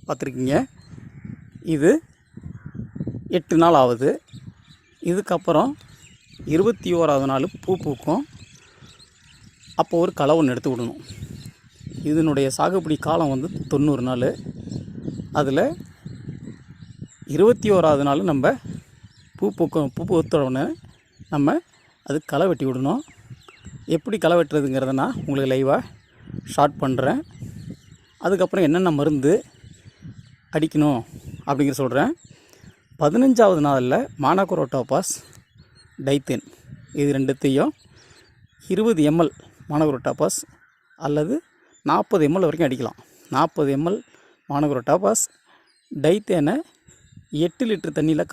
பார்த்துருக்கீங்க. இது 8 நாள் ஆகுது. இதுக்கப்புறம் 21ஆவது நாள் பூ பூக்கும். அப்போ ஒரு களை ஒன்று எடுத்து விடணும். இதனுடைய சாகுபடி காலம் வந்து 90 நாள். அதில் 21ஆவது நாள் நம்ம பூ பூத்த உடனே நம்ம அது களை வெட்டி விடணும். எப்படி களை வெட்டுறதுங்கிறத நான் உங்களுக்கு லைவாக ஷார்ட் பண்ணுறேன். அதுக்கப்புறம் என்னென்ன மருந்து அடிக்கணும் அப்படிங்கிற சொல்கிறேன். 15ஆவது நாளில் மானோக்ரோட்டோபாஸ், டைத்தேன் இது ரெண்டுத்தையும் 20 ml மானோக்ரோட்டோபாஸ் அல்லது 40 ml வரைக்கும் அடிக்கலாம். 40 ml மானோக்ரோட்டோபாஸ், டைத்தேனை 8 லிட்டர் தண்ணியில்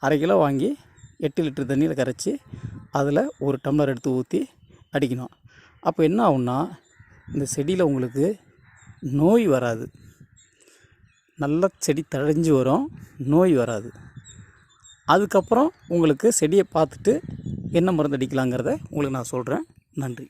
அரை கிலோ வாங்கி 8 லிட்டர் தண்ணியில் கரைச்சி அதில் 1 டம்ளர் எடுத்து ஊற்றி அடிக்கணும். அப்போ என்ன ஆகுன்னா, இந்த செடியில் உங்களுக்கு நோய் வராது. நல்ல செடி தழைஞ்சு வரும், நோய் வராது. அதுக்கப்புறம் உங்களுக்கு செடியை பார்த்துட்டு என்ன மருந்து அடிக்கலாங்கிறத உங்களுக்கு நான் சொல்கிறேன். நன்றி.